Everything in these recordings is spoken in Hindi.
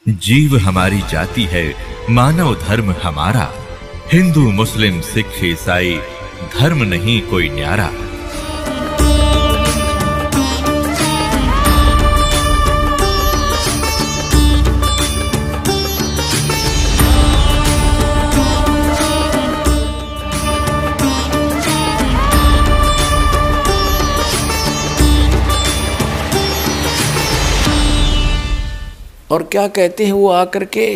जीव हमारी जाति है, मानव धर्म हमारा। हिंदू मुस्लिम सिख ईसाई धर्म नहीं कोई न्यारा। और क्या कहते हैं वो आकर के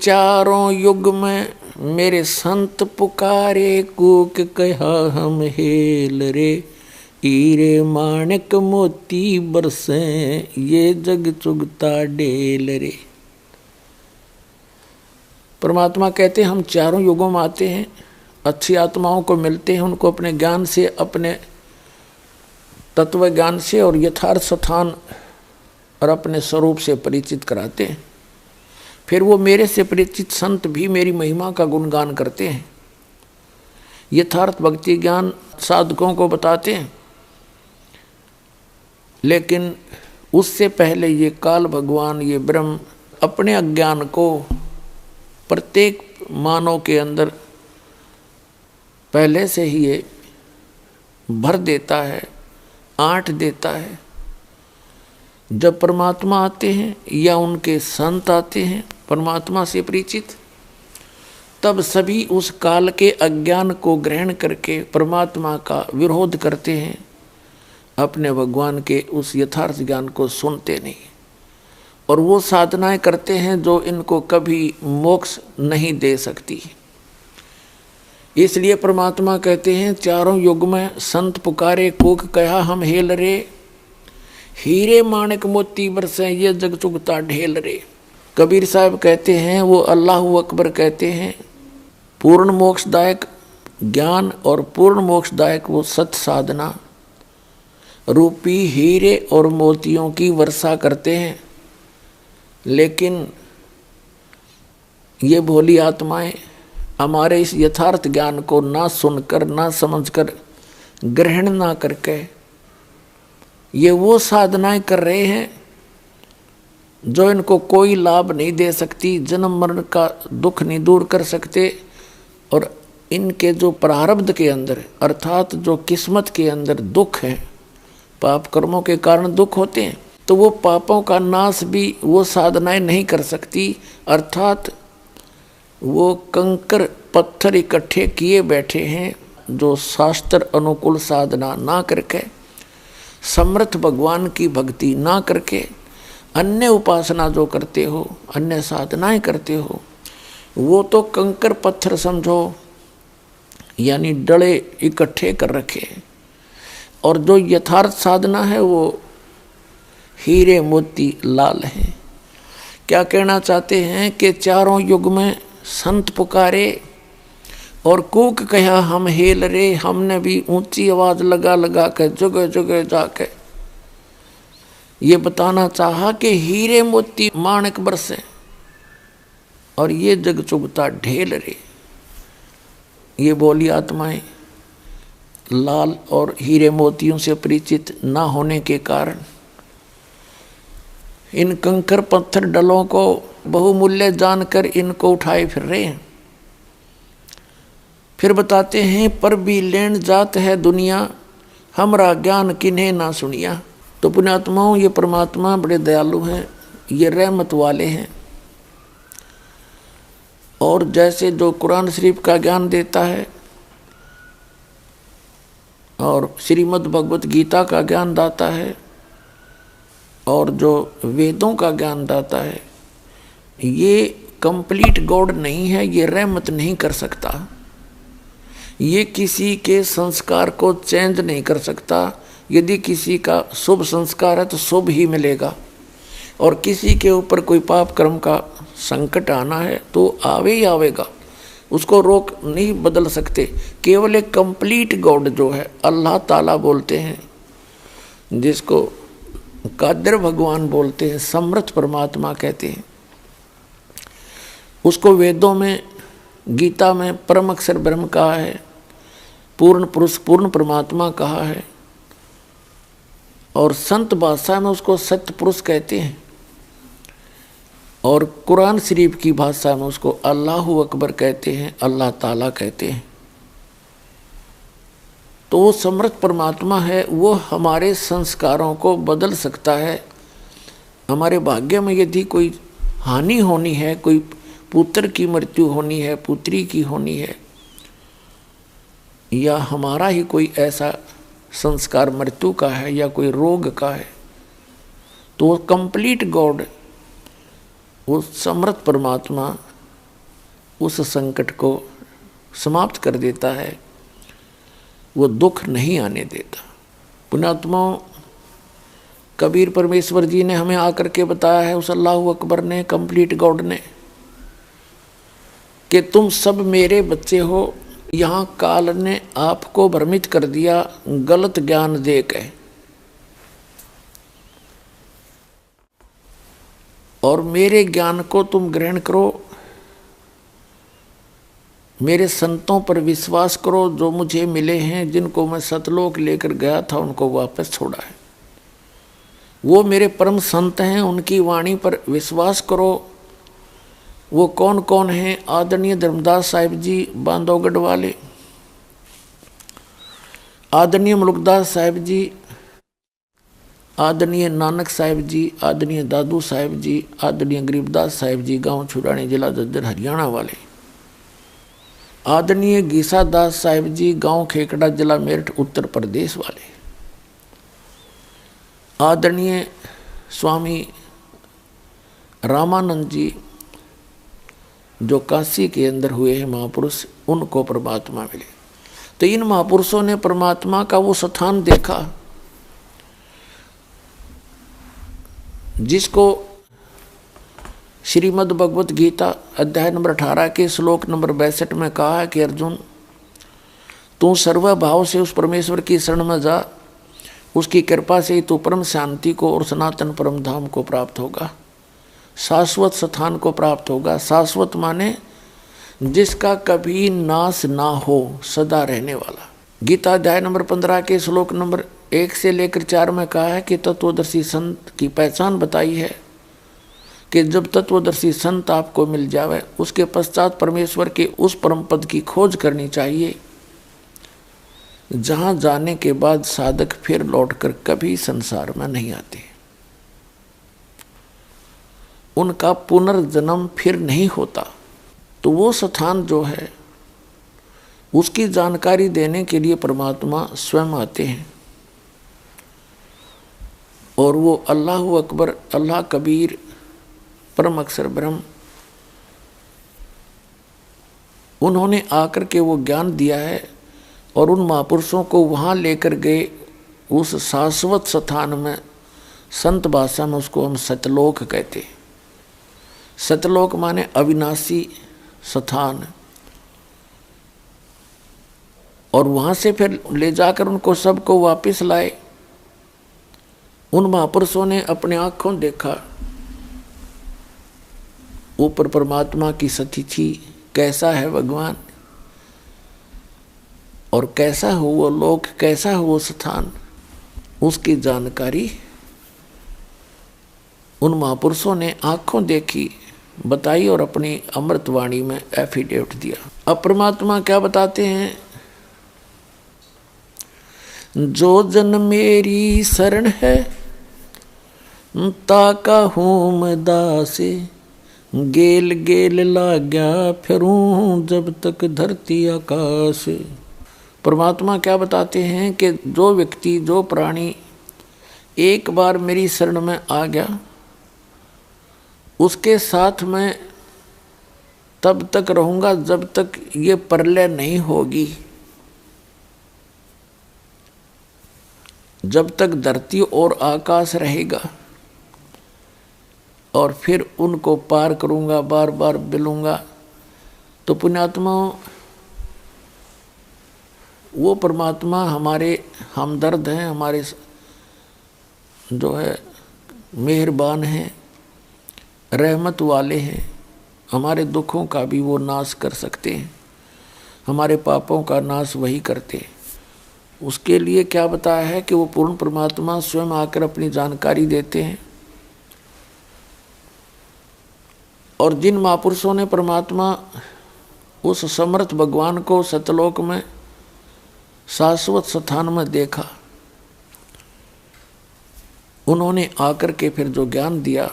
चारों युग में मेरे संत पुकारे, कूक कहा हम हेल रे, हीरे माणिक मोती बरसे, ये जग चुगता डेल रे। परमात्मा कहते हैं हम चारों युगों में आते हैं, अच्छी आत्माओं को मिलते हैं, उनको अपने ज्ञान से, अपने तत्व ज्ञान से और यथार्थ स्थान और अपने स्वरूप से परिचित कराते हैं। फिर वो मेरे से परिचित संत भी मेरी महिमा का गुणगान करते हैं, यथार्थ भक्ति ज्ञान साधकों को बताते हैं। लेकिन उससे पहले ये काल भगवान, ये ब्रह्म अपने अज्ञान को प्रत्येक मानव के अंदर पहले से ही ये भर देता है, आंट देता है। जब परमात्मा आते हैं या उनके संत आते हैं परमात्मा से परिचित, तब सभी उस काल के अज्ञान को ग्रहण करके परमात्मा का विरोध करते हैं, अपने भगवान के उस यथार्थ ज्ञान को सुनते नहीं, और वो साधनाएं करते हैं जो इनको कभी मोक्ष नहीं दे सकती। इसलिए परमात्मा कहते हैं चारों युग में संत पुकारे, कूक कहा हम हेल रे, हीरे माणिक मोती बरसे, ये जग चुगता ढेल रे। कबीर साहब कहते हैं, वो अल्लाहु अकबर कहते हैं, पूर्ण मोक्षदायक ज्ञान और पूर्ण मोक्षदायक वो सत साधना रूपी हीरे और मोतियों की वर्षा करते हैं। लेकिन ये भोली आत्माएं हमारे इस यथार्थ ज्ञान को ना सुनकर, ना समझकर, ग्रहण ना करके ये वो साधनाएं कर रहे हैं जो इनको कोई लाभ नहीं दे सकती, जन्म मरण का दुख नहीं दूर कर सकते, और इनके जो प्रारब्ध के अंदर अर्थात जो किस्मत के अंदर दुख है, पाप कर्मों के कारण दुख होते हैं, तो वो पापों का नाश भी वो साधनाएं नहीं कर सकती। अर्थात वो कंकर पत्थर इकट्ठे किए बैठे हैं जो शास्त्र अनुकूल साधना ना करके, समर्थ भगवान की भक्ति ना करके, अन्य उपासना जो करते हो, अन्य साधनाएं करते हो, वो तो कंकर पत्थर समझो, यानी डले इकट्ठे कर रखे। और जो यथार्थ साधना है वो हीरे मोती लाल है। क्या कहना चाहते हैं कि चारों युग में संत पुकारे और कूक कहा हम हेल रे, हमने भी ऊंची आवाज लगा लगा कर जगह जगह जाके ये बताना चाहा कि हीरे मोती माणिक बरसे और ये जग चुगता ढेल रे। ये बोली आत्माएं लाल और हीरे मोतियों से परिचित ना होने के कारण इन कंकर पत्थर डलों को बहुमूल्य जानकर इनको उठाए फिर रहे हैं। फिर बताते हैं, पर भी लेन जात है दुनिया, हमरा ज्ञान किन्हें ना सुनिया। तो पुण्यात्माओं, ये परमात्मा बड़े दयालु हैं, ये रहमत वाले हैं, और जैसे जो कुरान शरीफ का ज्ञान देता है और श्रीमद् भगवत गीता का ज्ञान दाता है और जो वेदों का ज्ञान दाता है, ये कंप्लीट गॉड नहीं है, ये रहमत नहीं कर सकता, ये किसी के संस्कार को चेंज नहीं कर सकता। यदि किसी का शुभ संस्कार है तो शुभ ही मिलेगा, और किसी के ऊपर कोई पाप कर्म का संकट आना है तो आवे ही आवेगा, उसको रोक नहीं बदल सकते। केवल एक कंप्लीट गॉड जो है अल्लाह ताला बोलते हैं, जिसको कादिर भगवान बोलते हैं, समर्थ परमात्मा कहते हैं, उसको वेदों में गीता में परम अक्षर ब्रह्म कहा है, पूर्ण पुरुष पूर्ण परमात्मा कहा है, और संत भाषा में उसको सत्य पुरुष कहते हैं। और कुरान शरीफ की भाषा में उसको अल्लाहु अकबर कहते हैं, अल्लाह ताला कहते हैं। तो वो समर्थ परमात्मा है, वो हमारे संस्कारों को बदल सकता है। हमारे भाग्य में यदि कोई हानि होनी है, कोई पुत्र की मृत्यु होनी है, पुत्री की होनी है, या हमारा ही कोई ऐसा संस्कार मृत्यु का है या कोई रोग का है, तो वो कंप्लीट गॉड, वो समर्थ परमात्मा उस संकट को समाप्त कर देता है, वो दुख नहीं आने देता। पुण्यात्मा कबीर परमेश्वर जी ने हमें आकर के बताया है, उस अल्लाहु अकबर ने, कंप्लीट गॉड ने, कि तुम सब मेरे बच्चे हो। यहाँ काल ने आपको भ्रमित कर दिया गलत ज्ञान दे के, और मेरे ज्ञान को तुम ग्रहण करो, मेरे संतों पर विश्वास करो, जो मुझे मिले हैं, जिनको मैं सतलोक लेकर गया था उनको वापस छोड़ा है, वो मेरे परम संत हैं, उनकी वाणी पर विश्वास करो। वो कौन कौन हैं? आदरणीय धर्मदास साहिब जी बांधवगढ़ वाले, आदरणीय मुलुकदास साहिब जी, आदरणीय नानक साहिब जी, आदरणीय दादू साहिब जी, आदरणीय गरीबदास साहिब जी गांव छुड़ानी जिला जज्जर हरियाणा वाले, आदरणीय गीसा दास साहिब जी गांव खेकड़ा जिला मेरठ उत्तर प्रदेश वाले, आदरणीय स्वामी रामानंद जी जो काशी के अंदर हुए हैं महापुरुष, उनको परमात्मा मिले। तो इन महापुरुषों ने परमात्मा का वो स्थान देखा जिसको श्रीमद् भगवत गीता अध्याय नंबर 18 के श्लोक नंबर 62 में कहा है कि अर्जुन, तू सर्वभाव से उस परमेश्वर की शरण में जा, उसकी कृपा से ही तू परम शांति को और सनातन परम धाम को प्राप्त होगा, शाश्वत स्थान को प्राप्त होगा। शाश्वत माने जिसका कभी नाश ना हो, सदा रहने वाला। गीता अध्याय नंबर 15 के श्लोक नंबर 1 से लेकर 4 में कहा है कि तत्वदर्शी संत की पहचान बताई है कि जब तत्वदर्शी संत आपको मिल जावे, उसके पश्चात परमेश्वर के उस परम पद की खोज करनी चाहिए, जहां जाने के बाद साधक फिर लौटकर कभी संसार में नहीं आते, उनका पुनर्जन्म फिर नहीं होता। तो वो स्थान जो है उसकी जानकारी देने के लिए परमात्मा स्वयं आते हैं, और वो अल्लाहु अकबर, अल्लाह कबीर, परम अक्षर ब्रह्म, उन्होंने आकर के वो ज्ञान दिया है और उन महापुरुषों को वहाँ लेकर गए उस शाश्वत स्थान में। संत भाषा में उसको हम सतलोक कहते हैं। सतलोक माने अविनाशी स्थान, और वहाँ से फिर ले जाकर उनको सबको वापस लाए। उन महापुरुषों ने अपने आँखों देखा ऊपर परमात्मा की सतिथि, कैसा है भगवान, और कैसा हो वो लोक, कैसा हो वो स्थान, उसकी जानकारी उन महापुरुषों ने आँखों देखी, बताई और अपनी अमृतवाणी में एफिडेविट दिया। अब परमात्मा क्या बताते हैं? जो जन मेरी शरण है ताका हूँ दासे, गेल गेल लाग्या फिरूं जब तक धरती आकाश। परमात्मा क्या बताते हैं कि जो व्यक्ति, जो प्राणी एक बार मेरी शरण में आ गया, उसके साथ मैं तब तक रहूँगा जब तक ये प्रलय नहीं होगी, जब तक धरती और आकाश रहेगा, और फिर उनको पार करूँगा, बार बार मिलूँगा। तो पुण्यात्मा, वो परमात्मा हमारे हमदर्द हैं, हमारे जो है मेहरबान हैं, रहमत वाले हैं, हमारे दुखों का भी वो नाश कर सकते हैं, हमारे पापों का नाश वही करते हैं। उसके लिए क्या बताया है कि वो पूर्ण परमात्मा स्वयं आकर अपनी जानकारी देते हैं। और जिन महापुरुषों ने परमात्मा उस समर्थ भगवान को सतलोक में शाश्वत स्थान में देखा, उन्होंने आकर के फिर जो ज्ञान दिया,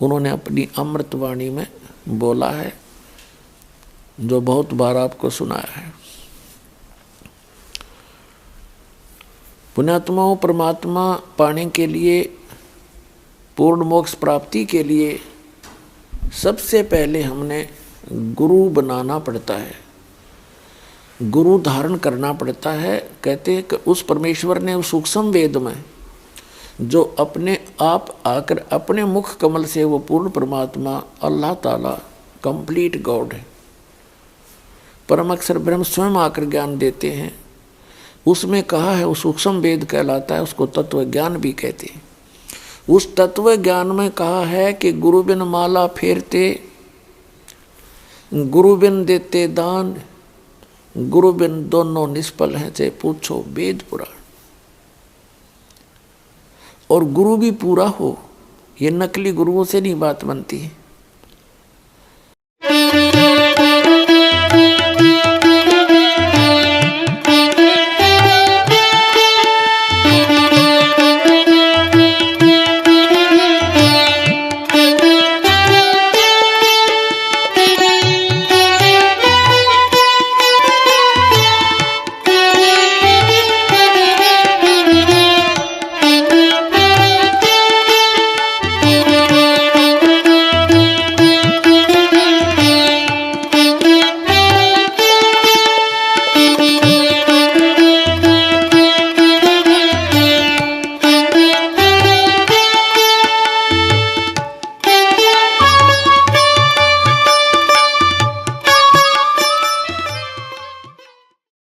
उन्होंने अपनी अमृत वाणी में बोला है, जो बहुत बार आपको सुनाया है। पुण्यात्माओं, परमात्मा पाने के लिए, पूर्ण मोक्ष प्राप्ति के लिए सबसे पहले हमने गुरु बनाना पड़ता है, गुरु धारण करना पड़ता है। कहते हैं कि उस परमेश्वर ने उस सूक्ष्म वेद में जो अपने आप आकर अपने मुख कमल से, वो पूर्ण परमात्मा अल्लाह ताला कंप्लीट गॉड है, परम अक्षर ब्रह्म स्वयं आकर ज्ञान देते हैं, उसमें कहा है, उस सूक्ष्म वेद कहलाता है, उसको तत्व ज्ञान भी कहते हैं। उस तत्व ज्ञान में कहा है कि गुरु बिन माला फेरते, गुरु बिन देते दान, गुरु बिन दोनों निष्फल हैं, चाहे पूछो वेद पुराण। और गुरु भी पूरा हो, ये नकली गुरुओं से नहीं बात बनती है।